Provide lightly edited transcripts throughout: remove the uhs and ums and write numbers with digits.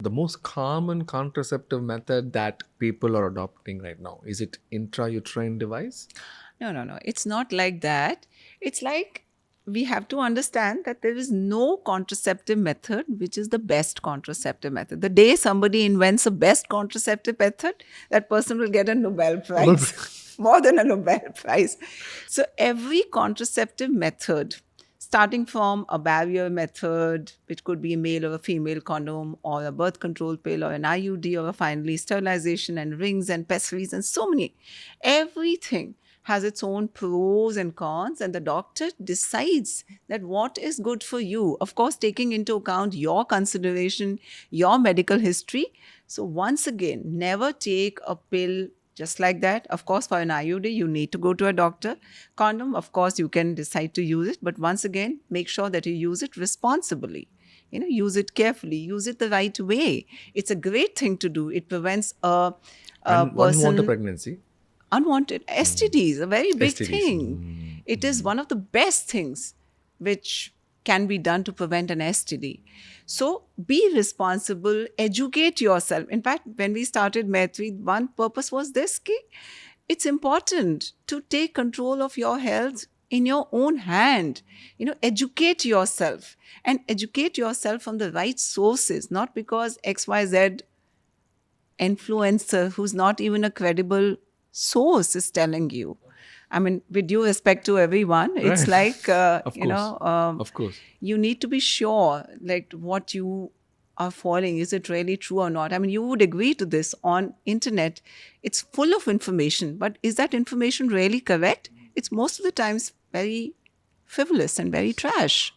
The most common contraceptive method that people are adopting right now, is it intrauterine device? No. It's not like that. It's like we have to understand that there is no contraceptive method which is the best contraceptive method. The day somebody invents a best contraceptive method, that person will get a Nobel Prize, more than a Nobel Prize. So every contraceptive method, starting from a barrier method, which could be a male or a female condom, or a birth control pill, or an IUD, or finally sterilization and rings and pessaries and so many, everything has its own pros and cons, and the doctor decides that what is good for you. Of course, taking into account your consideration, your medical history. So, once again, never take a pill just like that. Of course, for an IUD, you need to go to a doctor. Condom, of course, you can decide to use it, but once again, make sure that you use it responsibly. Use it carefully, use it the right way. It's a great thing to do. It prevents a Unwanted person pregnancy. unwanted STDs, a very big STDs. thing. It is one of the best things which can be done to prevent an STD. So be responsible, educate yourself. In fact, when we started Maitri, one purpose was this: ki it's important to take control of your health in your own hand. Educate yourself, and educate yourself from the right sources, not because XYZ influencer who's not even a credible source is telling you. I mean, with due respect to everyone, it's like, Of course. you need to be sure, like, what you are following, is it really true or not? I mean, you would agree to this. On internet, it's full of information, but is that information really correct? It's most of the times very frivolous and very trash.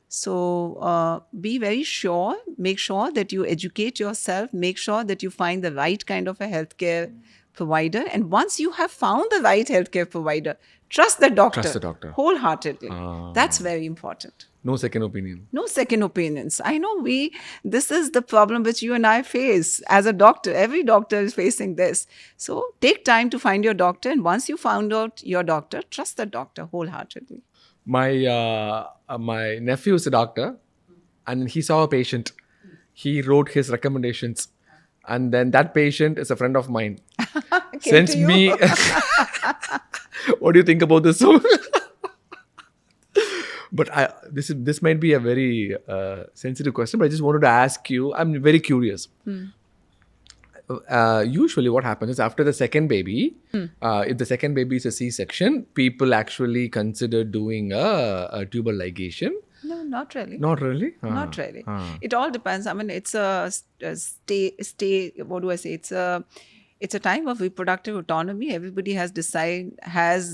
So be very sure, make sure that you educate yourself, make sure that you find the right kind of a healthcare provider. And once you have found the right healthcare provider, trust the doctor. Trust the doctor. Wholeheartedly. That's very important. No second opinion. No second opinions. I know this is the problem which you and I face as a doctor. Every doctor is facing this. So take time to find your doctor. And once you found out your doctor, trust the doctor wholeheartedly. My nephew is a doctor, and he saw a patient. He wrote his recommendations, and then that patient is a friend of mine. Sends me. What do you think about this? But this might be a very sensitive question, but I just wanted to ask you. I'm very curious. Usually what happens is, after the second baby, if the second baby is a C-section, people actually consider doing a tubal ligation. No, not really. Not really? Not really. It all depends. I mean, it's a what do I say? It's a time of reproductive autonomy. Everybody has But if a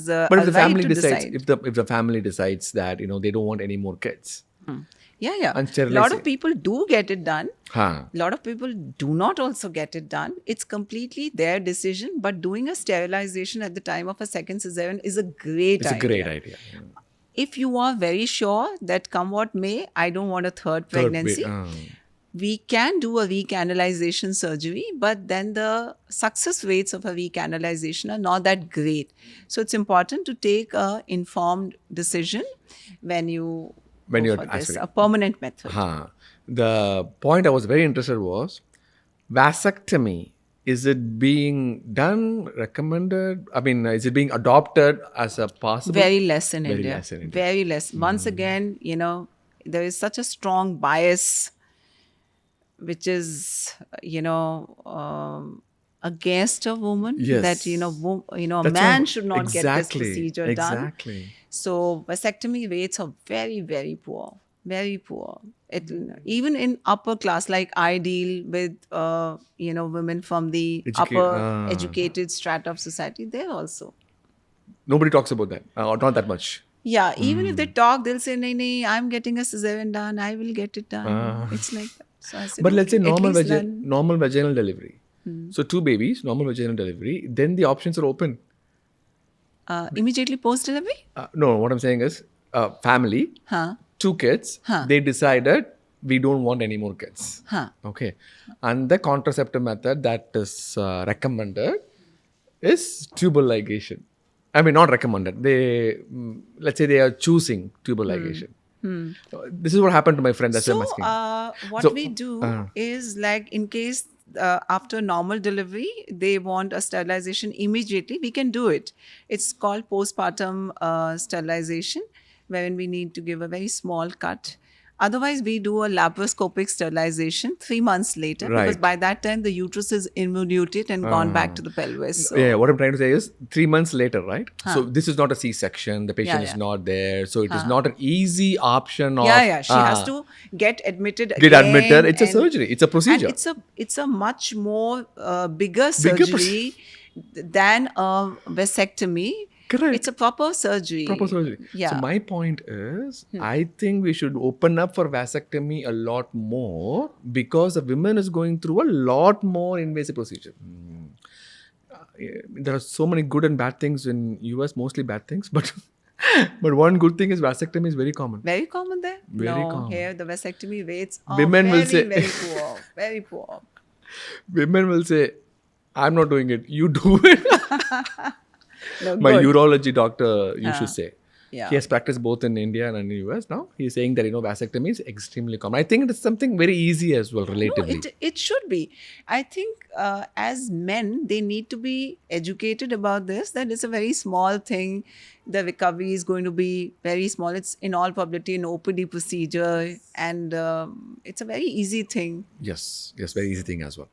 the right family to decides, decide. if the family decides that they don't want any more kids. Yeah. And A lot of people do get it done. Huh. A lot of people do not also get it done. It's completely their decision. But doing a sterilization at the time of a second cesarean is a great idea. It's a great idea. Yeah. If you are very sure that come what may, I don't want a third pregnancy, we can do a recanalization surgery, but then the success rates of a recanalization are not that great. So it's important to take an informed decision when you go for this, a permanent method. The point I was very interested was vasectomy. Is it being done, recommended? I mean, is it being adopted as a possible? Very less in India. Less in India. Very less. Once again, there is such a strong bias which is, against a woman, that a man should not get this procedure done. Exactly. So vasectomy rates are very, very poor. Very poor. Even in upper class, like I deal with women from the upper educated strata of society, there also. Nobody talks about that, or not that much. Yeah, even if they talk, they'll say, "Nee, I'm getting a cesarean done. I will get it done." It's like that. So I said, but let's say normal vaginal delivery. So 2 babies, normal vaginal delivery. Then the options are open. Immediately post delivery? No, what I'm saying is, family, 2 kids. They decided we don't want any more kids. Okay, and the contraceptive method that is recommended is tubal ligation. I mean, not recommended. Let's say they are choosing tubal ligation. This is what happened to my friend. That's why I'm asking. What So, we do is like in case after normal delivery they want a sterilization immediately, we can do it. It's called postpartum sterilization, wherein we need to give a very small cut. Otherwise, we do a laparoscopic sterilization 3 months later because Right. by that time the uterus is involuted and gone back to the pelvis. So, Yeah, what I'm trying to say is 3 months later, right? So this is not a C-section. The patient Yeah, is yeah. not there. So it is not an easy option of yeah, she has to get admitted get again. admitted. It's a and- surgery. It's a procedure. And it's a much more bigger Bigger surgery than a vasectomy. Correct. It's a proper surgery. Proper surgery. Yeah. So my point is, I think we should open up for vasectomy a lot more because the women is going through a lot more invasive procedure. There are so many good and bad things in US, mostly bad things, but but one good thing is vasectomy is very common. Very common there? Very no, common. here the vasectomy rates are Women very, will say- very poor. Very poor. Women will say, I'm not doing it. You do it. No, My good. urology doctor used to say. Yeah. He has practiced both in India and in the US now. He's saying that, vasectomy is extremely common. I think it's something very easy as well, relatively. No, it should be. I think as men, they need to be educated about this, that it's a very small thing. The recovery is going to be very small. It's in all probability an OPD procedure and it's a very easy thing. Yes, very easy thing as well.